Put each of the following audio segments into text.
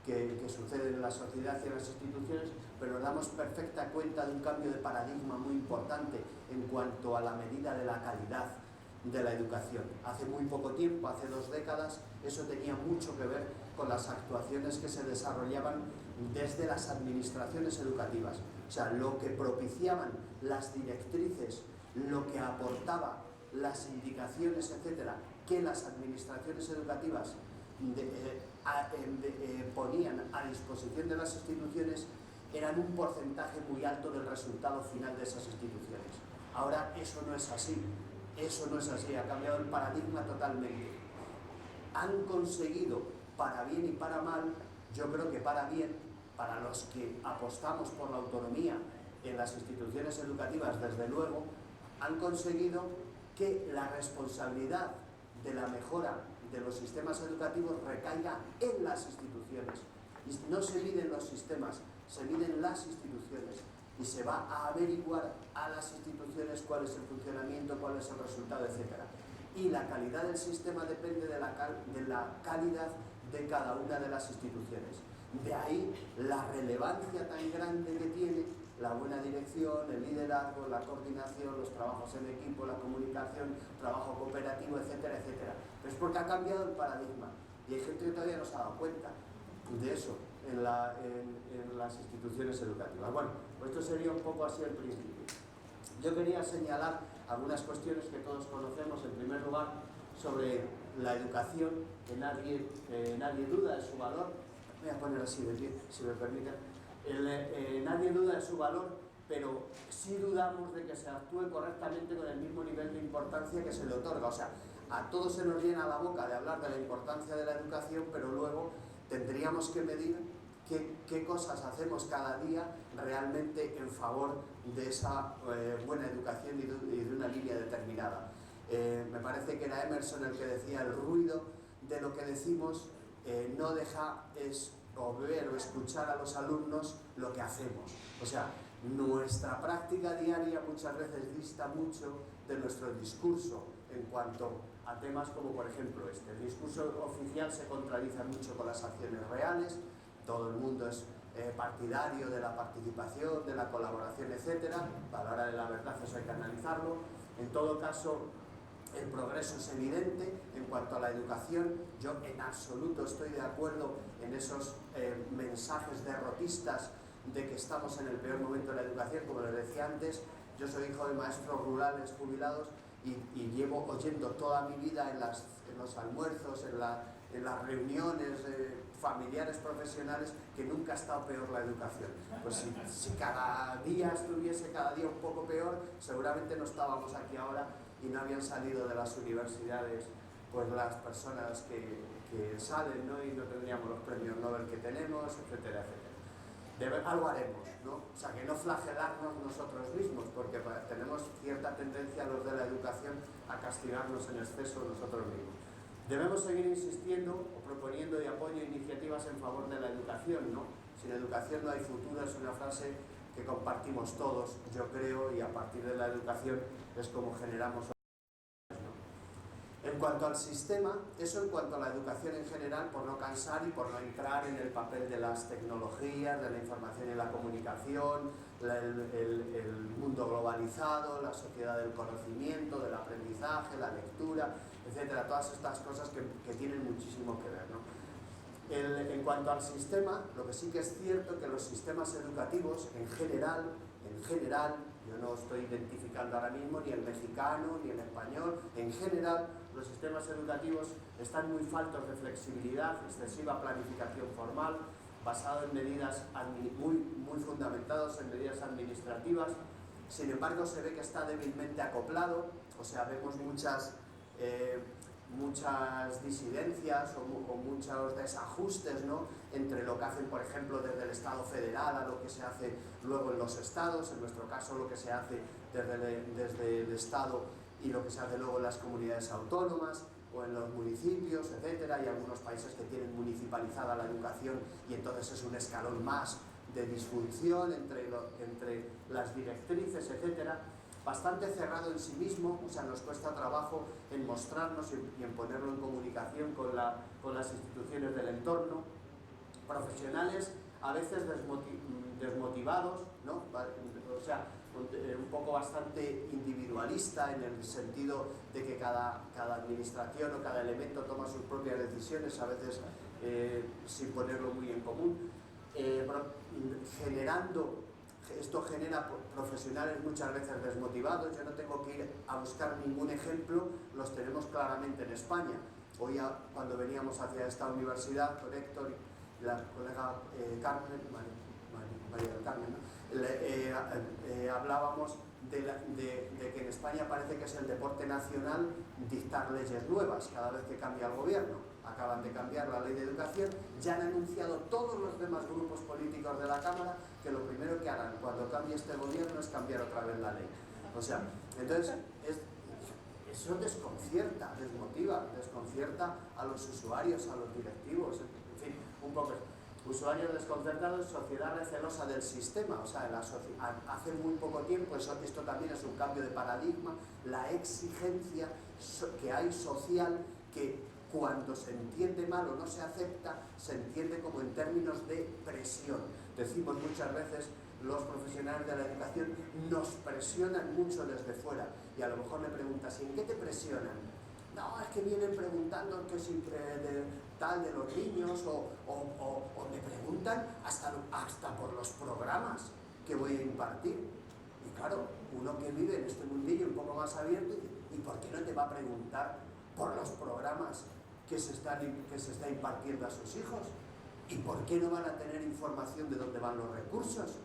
que suceden en la sociedad y en las instituciones, pero nos damos perfecta cuenta de un cambio de paradigma muy importante en cuanto a la medida de la calidad de la educación. Hace muy poco tiempo, hace 2 décadas, eso tenía mucho que ver con las actuaciones que se desarrollaban desde las administraciones educativas. O sea, lo que propiciaban las directrices, lo que aportaba las indicaciones, etcétera, que las administraciones educativas ponían a disposición de las instituciones, eran un porcentaje muy alto del resultado final de esas instituciones. Ahora eso no es así. Eso no es así, ha cambiado el paradigma totalmente. Han conseguido, para bien y para mal, yo creo que para bien, para los que apostamos por la autonomía en las instituciones educativas, desde luego, han conseguido que la responsabilidad de la mejora de los sistemas educativos recaiga en las instituciones. Y no se miden los sistemas, se miden las instituciones. Y se va a averiguar a las instituciones cuál es el funcionamiento, cuál es el resultado, etc. Y la calidad del sistema depende de la calidad de cada una de las instituciones. De ahí la relevancia tan grande que tiene la buena dirección, el liderazgo, la coordinación, los trabajos en equipo, la comunicación, trabajo cooperativo, etcétera, etcétera. Pero es porque ha cambiado el paradigma y hay gente que todavía no se ha dado cuenta de eso en las instituciones educativas. Bueno, pues esto sería un poco así el principio. Yo quería señalar algunas cuestiones que todos conocemos. En primer lugar, sobre la educación, que nadie duda de su valor. Voy a poner así de pie, si me permiten. Nadie duda de su valor, pero sí dudamos de que se actúe correctamente con el mismo nivel de importancia que se le otorga. O sea, a todos se nos llena la boca de hablar de la importancia de la educación, pero luego tendríamos que medir qué cosas hacemos cada día realmente en favor de esa buena educación y de una línea determinada. Me parece que era Emerson el que decía: el ruido de lo que decimos no deja ver o escuchar a los alumnos lo que hacemos. O sea, nuestra práctica diaria muchas veces dista mucho de nuestro discurso en cuanto a temas como, por ejemplo, este. El discurso oficial se contradice mucho con las acciones reales. Todo el mundo es partidario de la participación, de la colaboración, etcétera. A la hora de la verdad eso hay que analizarlo. En todo caso, el progreso es evidente. En cuanto a la educación, yo en absoluto estoy de acuerdo en esos mensajes derrotistas de que estamos en el peor momento de la educación. Como les decía antes, yo soy hijo de maestros rurales jubilados y llevo oyendo toda mi vida en los almuerzos, en las reuniones familiares, profesionales, que nunca ha estado peor la educación. Pues si cada día estuviese cada día un poco peor, seguramente no estábamos aquí ahora y no habían salido de las universidades pues las personas que salen, ¿no? Y no tendríamos los premios Nobel que tenemos, etcétera, etcétera. Algo haremos, ¿no? O sea, que no flagelarnos nosotros mismos, porque tenemos cierta tendencia los de la educación a castigarnos en exceso nosotros mismos. Debemos seguir insistiendo o proponiendo y apoyo iniciativas en favor de la educación, ¿no? Sin educación no hay futuro, es una frase que compartimos todos, yo creo, y a partir de la educación es como generamos. En cuanto al sistema, eso en cuanto a la educación en general, por no cansar y por no entrar en el papel de las tecnologías, de la información y la comunicación, el mundo globalizado, la sociedad del conocimiento, del aprendizaje, la lectura, etcétera, todas estas cosas que tienen muchísimo que ver, ¿no? En cuanto al sistema, lo que sí que es cierto es que los sistemas educativos en general, yo no estoy identificando ahora mismo ni el mexicano ni el español, en general los sistemas educativos están muy faltos de flexibilidad, excesiva planificación formal, basado en medidas muy fundamentados en medidas administrativas. Sin embargo, se ve que está débilmente acoplado, o sea, vemos muchas disidencias o muchos desajustes, ¿no?, entre lo que hacen, por ejemplo, desde el Estado federal a lo que se hace luego en los estados, en nuestro caso lo que se hace desde el Estado y lo que se hace luego en las comunidades autónomas o en los municipios, etcétera. Hay algunos países que tienen municipalizada la educación y entonces es un escalón más de disfunción entre las directrices, etcétera. Bastante cerrado en sí mismo, o sea, nos cuesta trabajo en mostrarnos y en ponerlo en comunicación con las instituciones del entorno. profesionales a veces desmotivados, ¿no? O sea, un poco bastante individualista en el sentido de que cada administración o cada elemento toma sus propias decisiones, a veces sin ponerlo muy en común, esto genera profesionales muchas veces desmotivados. Yo no tengo que ir a buscar ningún ejemplo, los tenemos claramente en España. Hoy, cuando veníamos hacia esta universidad con Héctor y la colega Carmen, María del Carmen, ¿no? Hablábamos de que en España parece que es el deporte nacional dictar leyes nuevas cada vez que cambia el gobierno. Acaban de cambiar la ley de educación, ya han anunciado todos los demás grupos políticos de la Cámara que lo primero que harán cuando cambie este gobierno es cambiar otra vez la ley. O sea, entonces eso desconcierta, desconcierta a los usuarios, a los directivos, en fin, un poco. Usuarios desconcertados, sociedad recelosa del sistema. O sea, hace muy poco tiempo, esto también es un cambio de paradigma, la exigencia que hay social, que cuando se entiende mal o no se acepta, se entiende como en términos de presión. Decimos muchas veces, los profesionales de la educación nos presionan mucho desde fuera, y a lo mejor le preguntas, ¿y en qué te presionan? No, es que vienen preguntando que si de los niños, o me preguntan hasta por los programas que voy a impartir. Y claro, uno que vive en este mundillo un poco más abierto, ¿y por qué no te va a preguntar por los programas que se está impartiendo a sus hijos? ¿Y por qué no van a tener información de dónde van los recursos?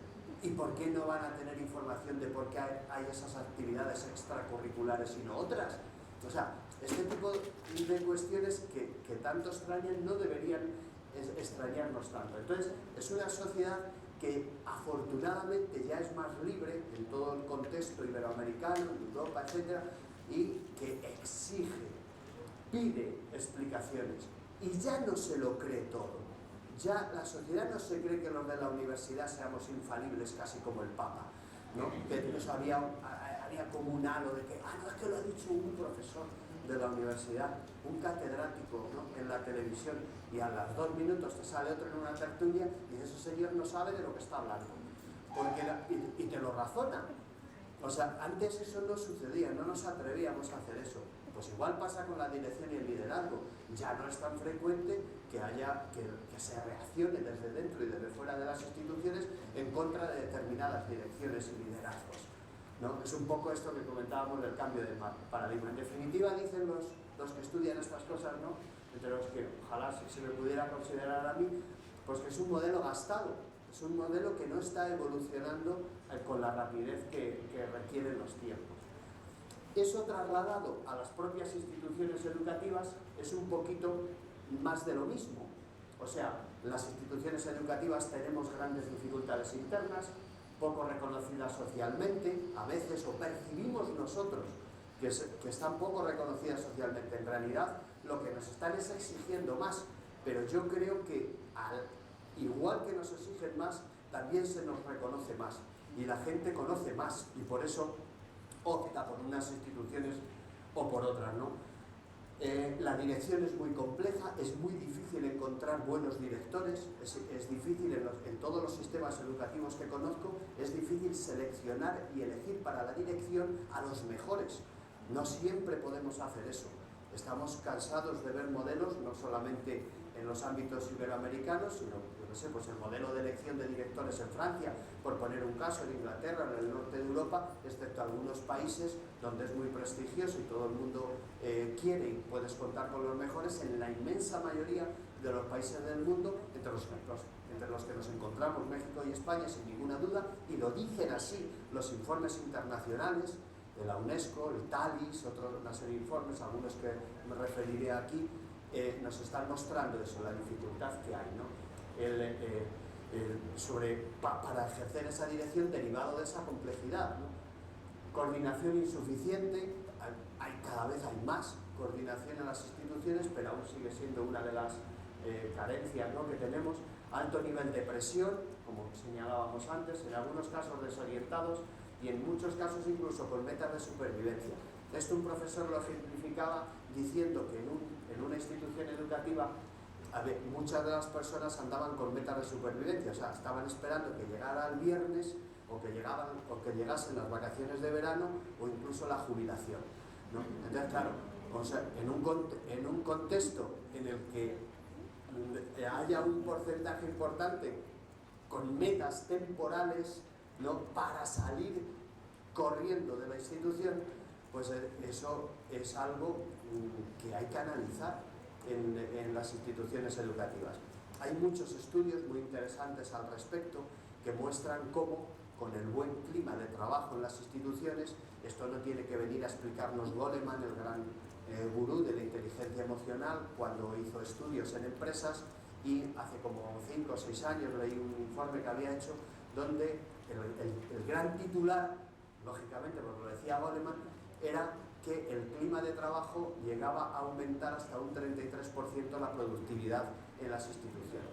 ¿Y por qué no van a tener información de por qué hay esas actividades extracurriculares y no otras? O sea, este tipo de cuestiones que tanto extrañan no deberían extrañarnos tanto. Entonces, es una sociedad que afortunadamente ya es más libre en todo el contexto iberoamericano, en Europa, etc., y que exige, pide explicaciones, y ya no se lo cree todo. Ya la sociedad no se cree que los de la universidad seamos infalibles, casi como el Papa, ¿no? Que nos había como un halo de que, no, es que lo ha dicho un profesor de la universidad, un catedrático, ¿no?, en la televisión, y a los 2 minutos te sale otro en una tertulia y ese señor no sabe de lo que está hablando, y te lo razona. O sea, antes eso no sucedía, no nos atrevíamos a hacer eso. Pues igual pasa con la dirección y el liderazgo. Ya no es tan frecuente que se reaccione desde dentro y desde fuera de las instituciones en contra de determinadas direcciones y liderazgos, ¿no? Es un poco esto que comentábamos del cambio de paradigma. En definitiva, dicen los que estudian estas cosas, ¿no?, entre los que ojalá se me pudiera considerar a mí, pues que es un modelo gastado. Es un modelo que no está evolucionando con la rapidez que requieren los tiempos. Eso trasladado a las propias instituciones educativas es un poquito más de lo mismo. O sea, las instituciones educativas tenemos grandes dificultades internas, poco reconocidas socialmente, a veces, o percibimos nosotros que están poco reconocidas socialmente. En realidad, lo que nos están es exigiendo más, pero yo creo que igual que nos exigen más, también se nos reconoce más, y la gente conoce más, y por eso opta por unas instituciones o por otras, ¿no? La dirección es muy compleja, es muy difícil encontrar buenos directores, es difícil en todos los sistemas educativos que conozco, es difícil seleccionar y elegir para la dirección a los mejores. No siempre podemos hacer eso. Estamos cansados de ver modelos, no solamente en los ámbitos iberoamericanos, sino, yo no sé, pues el modelo de elección de directores en Francia, por poner un caso, en Inglaterra, en el norte de Europa, excepto algunos países donde es muy prestigioso y todo el mundo quiere y puedes contar con los mejores. En la inmensa mayoría de los países del mundo, entre los que nos encontramos México y España, sin ninguna duda, y lo dicen así los informes internacionales de la UNESCO, el TALIS, una serie de informes, algunos que me referiré aquí, nos están mostrando eso, la dificultad que hay, ¿no? Para ejercer esa dirección derivado de esa complejidad, ¿no? Coordinación insuficiente, cada vez hay más coordinación en las instituciones, pero aún sigue siendo una de las carencias, ¿no?, que tenemos. Alto nivel de presión, como señalábamos antes, en algunos casos desorientados, y en muchos casos incluso con metas de supervivencia. Esto un profesor lo ejemplificaba diciendo que en una institución educativa muchas de las personas andaban con metas de supervivencia, o sea, estaban esperando que llegara el viernes o que llegasen las vacaciones de verano o incluso la jubilación, ¿no? Entonces, claro, o sea, en un contexto en el que haya un porcentaje importante con metas temporales, ¿no?, para salir corriendo de la institución, pues eso es algo que hay que analizar en las instituciones educativas. Hay muchos estudios muy interesantes al respecto que muestran cómo, con el buen clima de trabajo en las instituciones, esto no tiene que venir a explicarnos Goleman, el gran gurú de la inteligencia emocional, cuando hizo estudios en empresas, y hace como 5 o 6 años leí un informe que había hecho donde el gran titular, lógicamente porque lo decía Goleman, era que el clima de trabajo llegaba a aumentar hasta un 33% la productividad en las instituciones.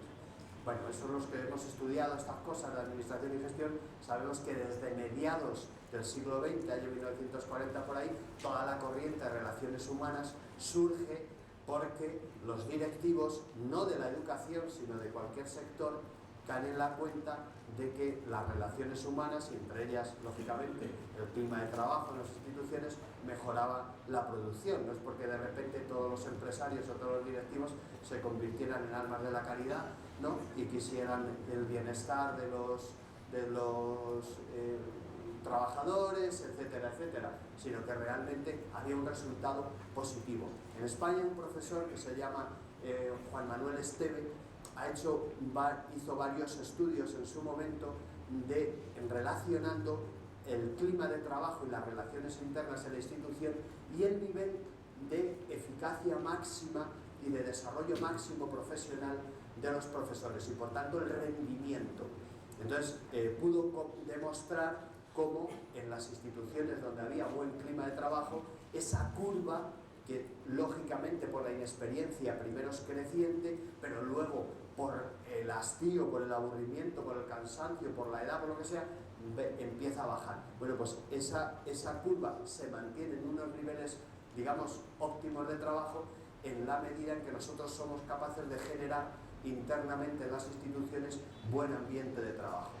Bueno, eso los que hemos estudiado estas cosas de administración y gestión, sabemos que desde mediados del siglo XX, año 1940 por ahí, toda la corriente de relaciones humanas surge porque los directivos, no de la educación, sino de cualquier sector, caen en la cuenta de que las relaciones humanas, y entre ellas, lógicamente, el clima de trabajo en las instituciones, mejoraba la producción. No es porque de repente todos los empresarios o todos los directivos se convirtieran en almas de la caridad, ¿no?, y quisieran el bienestar de los trabajadores, etcétera, etcétera, sino que realmente había un resultado positivo. En España, un profesor que se llama Juan Manuel Esteve hizo varios estudios en su momento relacionando el clima de trabajo y las relaciones internas en la institución y el nivel de eficacia máxima y de desarrollo máximo profesional de los profesores y por tanto el rendimiento. Entonces pudo demostrar cómo en las instituciones donde había buen clima de trabajo, esa curva, que lógicamente por la inexperiencia primero es creciente, pero luego por el hastío, por el aburrimiento, por el cansancio, por la edad, por lo que sea, empieza a bajar. Bueno, pues esa curva se mantiene en unos niveles, digamos, óptimos de trabajo en la medida en que nosotros somos capaces de generar internamente en las instituciones buen ambiente de trabajo.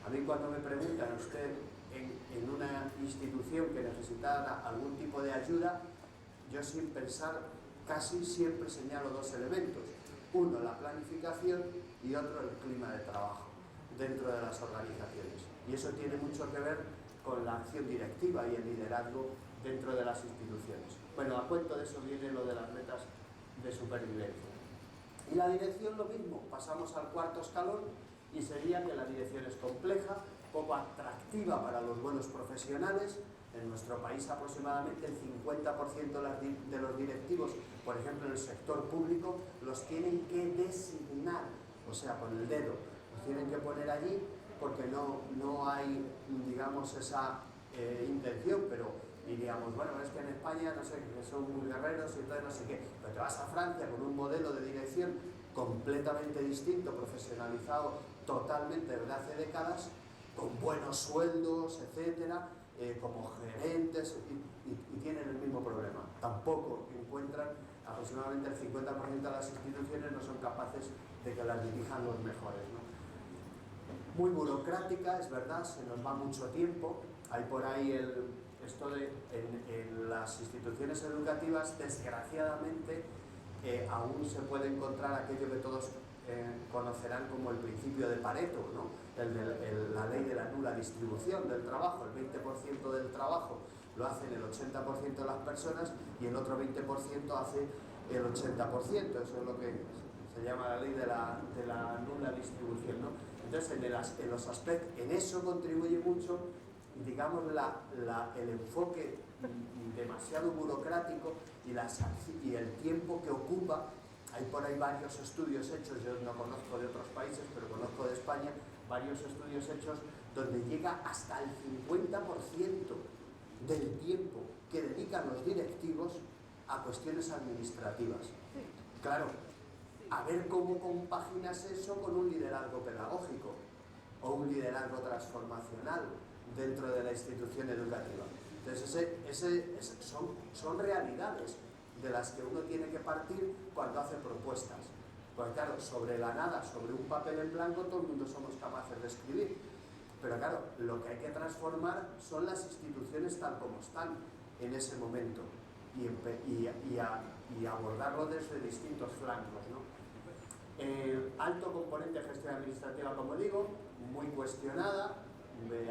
A mí cuando me preguntan, usted en una institución que necesitara algún tipo de ayuda, yo sin pensar casi siempre señalo 2 elementos. Uno, la planificación, y otro, el clima de trabajo dentro de las organizaciones. Y eso tiene mucho que ver con la acción directiva y el liderazgo dentro de las instituciones. Bueno, a cuento de eso viene lo de las metas de supervivencia. Y la dirección lo mismo, pasamos al 4.º escalón y sería que la dirección es compleja, poco atractiva para los buenos profesionales. En nuestro país aproximadamente el 50% de los directivos, por ejemplo en el sector público, los tienen que designar, o sea, con el dedo, los tienen que poner allí porque no hay, digamos, esa intención, pero diríamos, bueno, es que en España, no sé, que son muy guerreros y entonces no sé qué, pero te vas a Francia con un modelo de dirección completamente distinto, profesionalizado totalmente desde hace décadas, con buenos sueldos, etcétera, como gerentes, y tienen el mismo problema. Tampoco encuentran, aproximadamente el 50% de las instituciones no son capaces de que las dirijan los mejores, ¿no? Muy burocrática, es verdad, se nos va mucho tiempo. Hay por ahí en las instituciones educativas, desgraciadamente, aún se puede encontrar aquello que todos conocerán como el principio de Pareto, ¿no? La ley de la nula distribución del trabajo. El 20% del trabajo lo hacen el 80% de las personas y el otro 20% hace el 80%. Eso es lo que se llama la ley de la nula distribución, ¿no? Entonces, en los aspectos, en eso contribuye mucho, digamos, el enfoque demasiado burocrático y el tiempo que ocupa. Hay por ahí varios estudios hechos, yo no conozco de otros países, pero conozco de España, varios estudios hechos donde llega hasta el 50% del tiempo que dedican los directivos a cuestiones administrativas. Claro, a ver cómo compaginas eso con un liderazgo pedagógico o un liderazgo transformacional dentro de la institución educativa. Entonces, son realidades de las que uno tiene que partir cuando hace propuestas. Pues claro, sobre la nada, sobre un papel en blanco, todo el mundo somos capaces de escribir. Pero claro, lo que hay que transformar son las instituciones tal como están en ese momento y abordarlo desde distintos flancos, ¿no? Alto componente de gestión administrativa, como digo, muy cuestionada.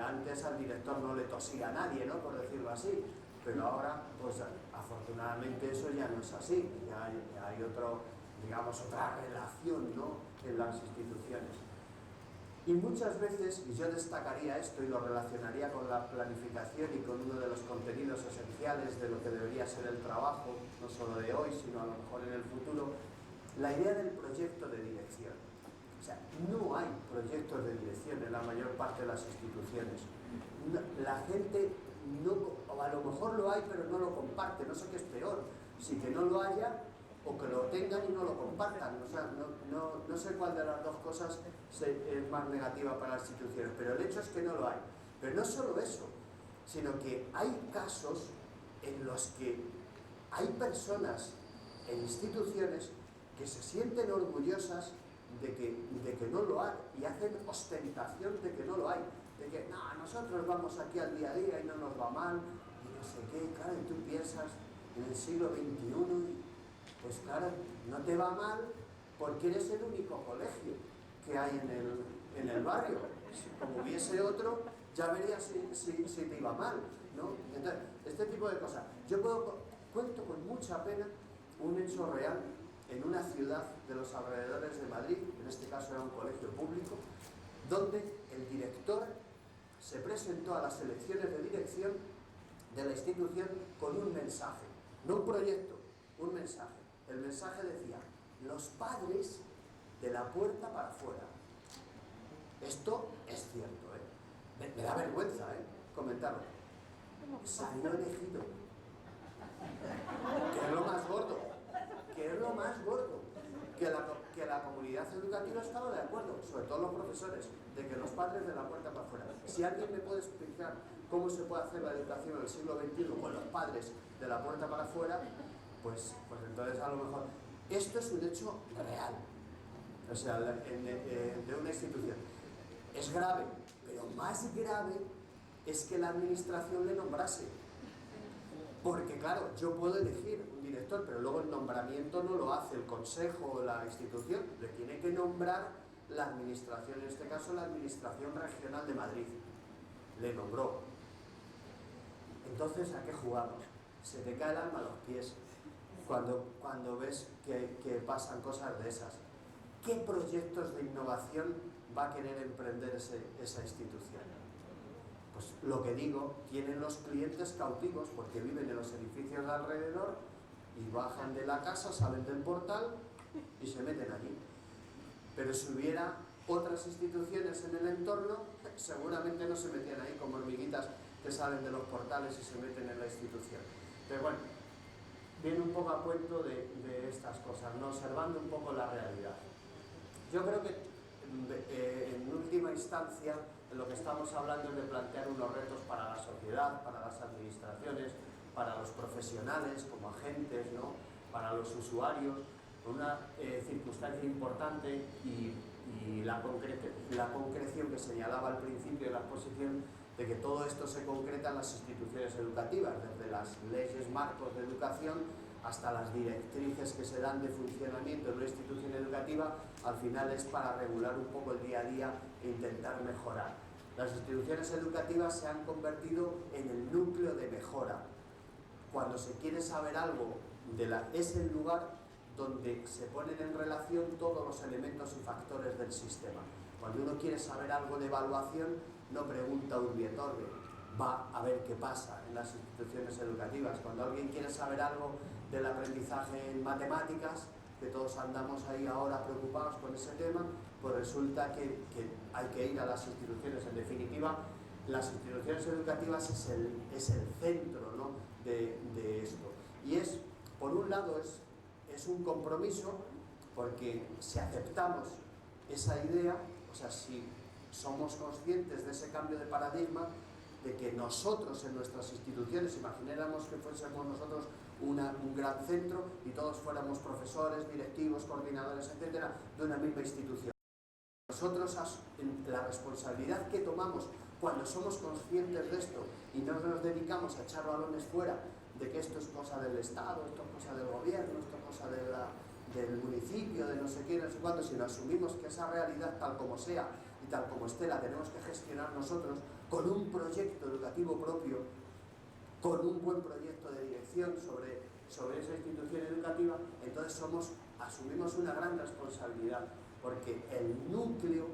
Antes al director no le tosía a nadie, ¿no?, por decirlo así, pero ahora, pues afortunadamente eso ya no es así, ya hay otra relación, ¿no?, en las instituciones. Y muchas veces, y yo destacaría esto y lo relacionaría con la planificación y con uno de los contenidos esenciales de lo que debería ser el trabajo, no solo de hoy, sino a lo mejor en el futuro, la idea del proyecto de dirección. O sea, no hay proyectos de dirección en la mayor parte de las instituciones. La gente no, o a lo mejor lo hay, pero no lo comparte. No sé qué es peor, si que no lo haya o que lo tengan y no lo compartan. O sea, no sé cuál de las dos cosas es más negativa para las instituciones, pero el hecho es que no lo hay. Pero no solo eso, sino que hay casos en los que hay personas e instituciones que se sienten orgullosas de que no lo hay y hacen ostentación de que no lo hay, de que no, nosotros vamos aquí al día a día y no nos va mal y no sé qué. Claro, y tú piensas en el siglo XXI, pues claro, no te va mal porque eres el único colegio que hay en el barrio. Si como hubiese otro, ya verías si te iba mal, ¿no? Entonces, este tipo de cosas. Yo cuento con mucha pena un hecho real en una ciudad de los alrededores de Madrid, en este caso era un colegio público, donde el director se presentó a las elecciones de dirección de la institución con un mensaje, no un proyecto, un mensaje. El mensaje decía: los padres de la puerta para afuera. Esto es cierto, ¿eh? Me da vergüenza, comentarlo. Salió elegido. Que es lo más gordo. Que la comunidad educativa estaba de acuerdo, sobre todo los profesores, de que los padres de la puerta para afuera. Si alguien me puede explicar cómo se puede hacer la educación en el siglo XXI con los padres de la puerta para afuera, pues entonces a lo mejor. Esto es un hecho real, o sea, de una institución. Es grave, pero más grave es que la administración le nombrase. Porque claro, yo puedo elegir un director, pero luego el nombramiento no lo hace el consejo o la institución, le tiene que nombrar la administración, en este caso la Administración Regional de Madrid. Le nombró. Entonces, ¿a qué jugamos? Se te cae el alma a los pies cuando ves que pasan cosas de esas. ¿Qué proyectos de innovación va a querer emprender esa institución? Pues lo que digo, tienen los clientes cautivos porque viven en los edificios de alrededor y bajan de la casa, salen del portal y se meten allí. Pero si hubiera otras instituciones en el entorno, seguramente no se metían ahí como hormiguitas que salen de los portales y se meten en la institución. Pero bueno, viene un poco a cuento de estas cosas, ¿no? Observando un poco la realidad. Yo creo que en última instancia, lo que estamos hablando es de plantear unos retos para la sociedad, para las administraciones, para los profesionales como agentes, ¿no?, para los usuarios, una circunstancia importante y la concreción que señalaba al principio de la exposición, de que todo esto se concreta en las instituciones educativas, desde las leyes marcos de educación hasta las directrices que se dan de funcionamiento de una institución educativa. Al final es para regular un poco el día a día e intentar mejorar. Las instituciones educativas se han convertido en el núcleo de mejora. Cuando se quiere saber algo, es el lugar donde se ponen en relación todos los elementos y factores del sistema. Cuando uno quiere saber algo de evaluación, no pregunta un urbi, va a ver qué pasa en las instituciones educativas. Cuando alguien quiere saber algo del aprendizaje en matemáticas, que todos andamos ahí ahora preocupados con ese tema, pues resulta que hay que ir a las instituciones. En definitiva, las instituciones educativas es el centro, ¿no?, de esto. Y por un lado, es un compromiso, porque si aceptamos esa idea, o sea, si somos conscientes de ese cambio de paradigma, de que nosotros en nuestras instituciones, imagináramos que fuésemos nosotros un gran centro y todos fuéramos profesores, directivos, coordinadores, etcétera, de una misma institución. Nosotros, la responsabilidad que tomamos cuando somos conscientes de esto y no nos dedicamos a echar balones fuera de que esto es cosa del Estado, esto es cosa del gobierno, esto es cosa del municipio, de no sé qué, no sé cuánto, sino asumimos que esa realidad tal como sea y tal como esté la tenemos que gestionar nosotros con un proyecto educativo propio, con un buen proyecto de dirección sobre esa institución educativa, entonces asumimos una gran responsabilidad, porque el núcleo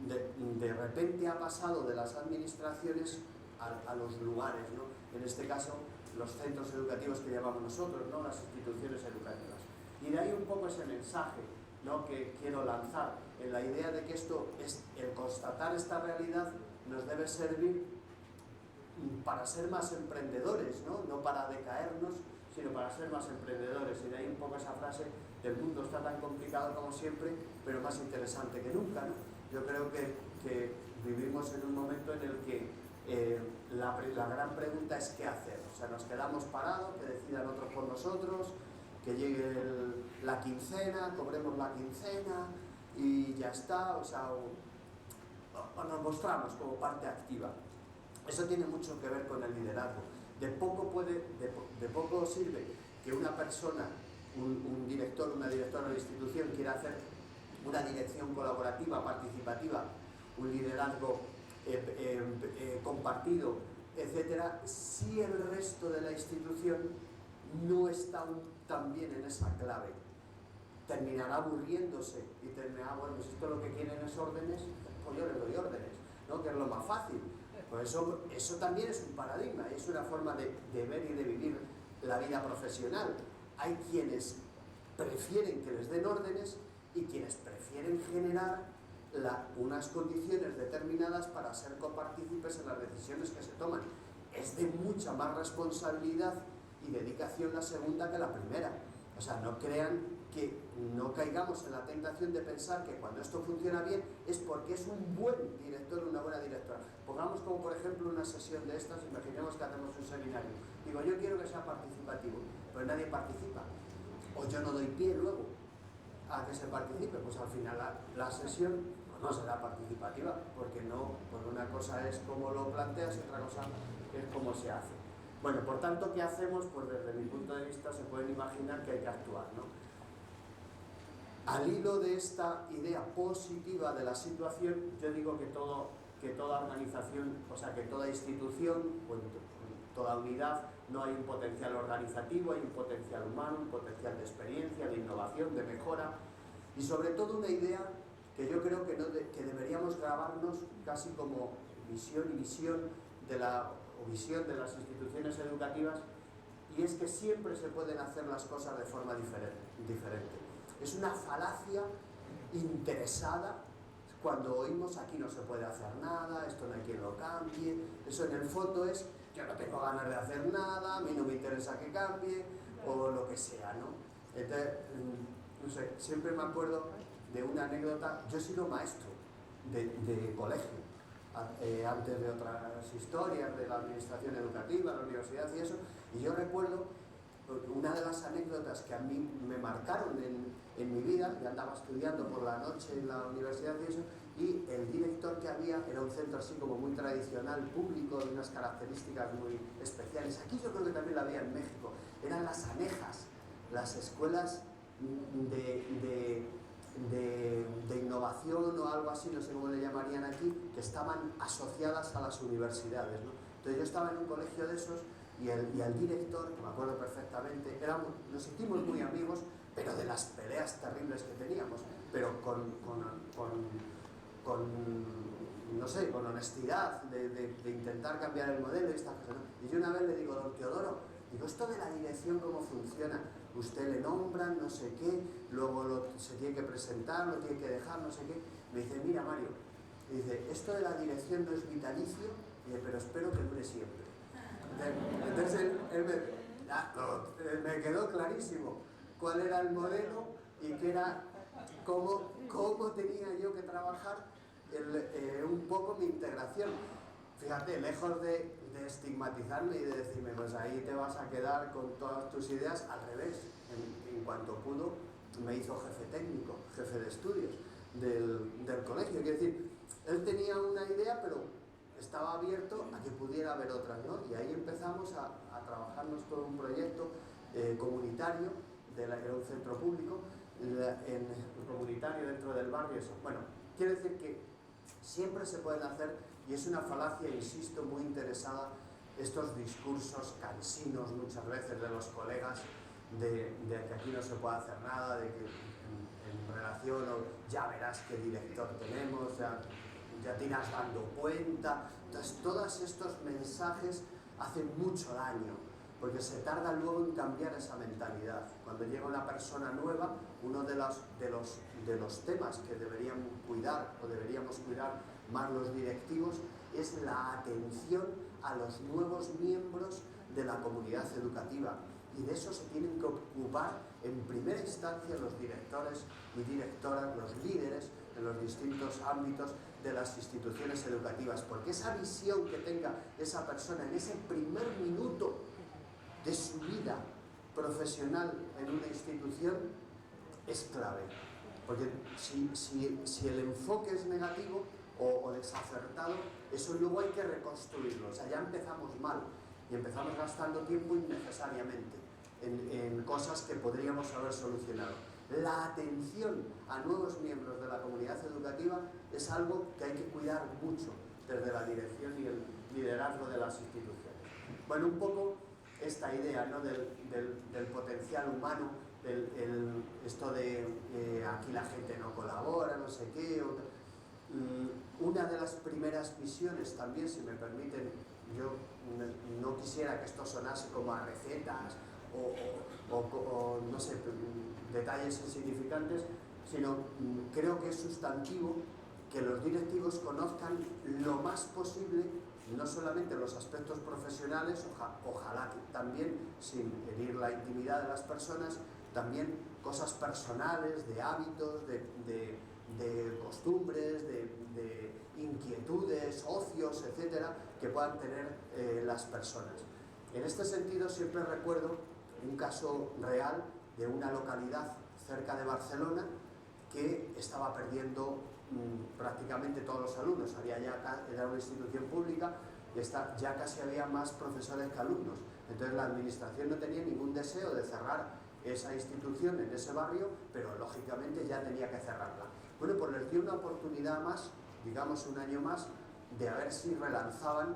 de repente ha pasado de las administraciones a los lugares, ¿no? En este caso, los centros educativos que llamamos nosotros, ¿no? Las instituciones educativas. Y de ahí un poco ese mensaje, ¿no? Que quiero lanzar, en la idea de que el constatar esta realidad nos debe servir para ser más emprendedores, no para decaernos, sino para ser más emprendedores. Y de ahí un poco esa frase: el mundo está tan complicado como siempre, pero más interesante que nunca, ¿no? Yo creo que vivimos en un momento en el que la gran pregunta es ¿qué hacer? O sea, nos quedamos parados, que decidan otros por nosotros, que llegue la quincena, cobremos la quincena y ya está, o sea, o nos mostramos como parte activa. Eso tiene mucho que ver con el liderazgo. De poco sirve que una persona, un director, una directora de la institución quiera hacer una dirección colaborativa, participativa, un liderazgo compartido, etcétera, si el resto de la institución no está tan bien en esa clave. Terminará aburriéndose y terminará, bueno, pues esto lo que quieren es órdenes, pues yo les doy órdenes, ¿no? Que es lo más fácil. Pues eso también es un paradigma, es una forma de ver y de vivir la vida profesional. Hay quienes prefieren que les den órdenes y quienes prefieren generar unas condiciones determinadas para ser copartícipes en las decisiones que se toman. Es de mucha más responsabilidad y dedicación la segunda que la primera. O sea, no crean que no caigamos en la tentación de pensar que cuando esto funciona bien es porque es un buen director o una buena directora. Pongamos como por ejemplo una sesión de estas, imaginemos que hacemos un seminario. Digo, yo quiero que sea participativo, pero nadie participa. O yo no doy pie luego a que se participe, pues al final la sesión no será participativa, porque una cosa es cómo lo planteas y otra cosa es cómo se hace. Bueno, por tanto, ¿qué hacemos? Pues desde mi punto de vista se pueden imaginar que hay que actuar, ¿no? Al hilo de esta idea positiva de la situación, yo digo que toda organización, o sea, que toda institución, toda unidad, no hay un potencial organizativo, hay un potencial humano, un potencial de experiencia, de innovación, de mejora, y sobre todo una idea que yo creo que deberíamos grabarnos casi como visión y misión de visión de las instituciones educativas, y es que siempre se pueden hacer las cosas de forma diferente. Es una falacia interesada cuando oímos aquí no se puede hacer nada, esto no hay quien lo cambie. Eso en el fondo es yo no tengo ganas de hacer nada, a mí no me interesa que cambie o lo que sea, ¿no? Entonces, no sé, siempre me acuerdo de una anécdota. Yo he sido maestro de colegio antes de otras historias de la administración educativa, la universidad y eso, y yo recuerdo una de las anécdotas que a mí me marcaron en mi vida. Yo andaba estudiando por la noche en la universidad y eso, y el director que había era un centro así como muy tradicional, público, de unas características muy especiales. Aquí yo creo que también la había en México. Eran las anejas, las escuelas de innovación o algo así, no sé cómo le llamarían aquí, que estaban asociadas a las universidades, ¿no? Entonces yo estaba en un colegio de esos y el director, que me acuerdo perfectamente, nos sentimos muy amigos, pero de las peleas terribles que teníamos, pero no sé, con honestidad, de intentar cambiar el modelo y estas cosas, ¿no? Y yo una vez le digo, don Teodoro, digo, esto de la dirección, ¿cómo funciona? Usted le nombran, no sé qué, luego se tiene que presentar, lo tiene que dejar, no sé qué. Me dice, mira Mario, dice, esto de la dirección no es vitalicio, pero espero que dure siempre. Entonces él me quedó clarísimo cuál era el modelo y qué era, cómo tenía yo que trabajar un poco mi integración. fíjate, lejos de estigmatizarme y de decirme, pues ahí te vas a quedar con todas tus ideas, al revés, en cuanto pudo, me hizo jefe técnico, jefe de estudios del colegio. Quiero decir, él tenía una idea, pero estaba abierto a que pudiera haber otras, ¿no? Y ahí empezamos a trabajarnos todo un proyecto comunitario, era un centro público, comunitario dentro del barrio. Eso. Bueno, quiere decir que siempre se pueden hacer, y es una falacia, insisto, muy interesada, estos discursos cansinos muchas veces de los colegas de que aquí no se puede hacer nada, de que en relación o ya verás qué director tenemos, ya te irás dando cuenta. Entonces, todos estos mensajes hacen mucho daño, porque se tarda luego en cambiar esa mentalidad. Cuando llega una persona nueva, uno de los temas que deberían cuidar o deberíamos cuidar más los directivos es la atención a los nuevos miembros de la comunidad educativa. Y de eso se tienen que ocupar en primera instancia los directores y directoras, los líderes en los distintos ámbitos de las instituciones educativas, porque esa visión que tenga esa persona en ese primer minuto de su vida profesional en una institución es clave, porque si el enfoque es negativo o desacertado, eso luego hay que reconstruirlo. O sea, ya empezamos mal y empezamos gastando tiempo innecesariamente en cosas que podríamos haber solucionado. La atención a nuevos miembros de la comunidad educativa es algo que hay que cuidar mucho desde la dirección y el liderazgo de las instituciones. Bueno, un poco esta idea, ¿no?, del potencial humano, esto de aquí la gente no colabora, no sé qué. Una de las primeras misiones también, si me permiten, yo no quisiera que esto sonase como a recetas o no sé, detalles insignificantes, sino creo que es sustantivo que los directivos conozcan lo más posible, no solamente los aspectos profesionales, ojalá que también, sin herir la intimidad de las personas, también cosas personales, de hábitos, de costumbres, de inquietudes, ocios, etcétera, que puedan tener las personas. En este sentido, siempre recuerdo un caso real de una localidad cerca de Barcelona que estaba perdiendo prácticamente todos los alumnos. Era una institución pública y ya casi había más profesores que alumnos. Entonces la administración no tenía ningún deseo de cerrar esa institución en ese barrio, pero lógicamente ya tenía que cerrarla. Bueno, pues les dio una oportunidad más, digamos un año más, de a ver si relanzaban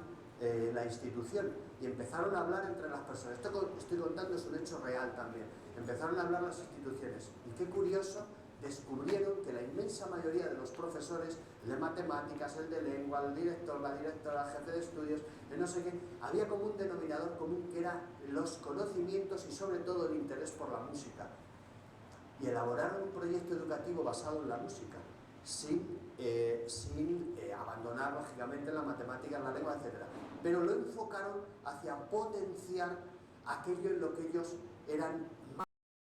la institución, y empezaron a hablar entre las personas. Esto que estoy contando es un hecho real también. Empezaron a hablar las instituciones, y qué curioso, descubrieron que la inmensa mayoría de los profesores, el de matemáticas, el de lengua, el director, la directora, el jefe de estudios, el no sé qué, había como un denominador común que eran los conocimientos y sobre todo el interés por la música. Y elaboraron un proyecto educativo basado en la música, sin abandonar lógicamente la matemática, la lengua, etc. Pero lo enfocaron hacia potenciar aquello en lo que ellos eran más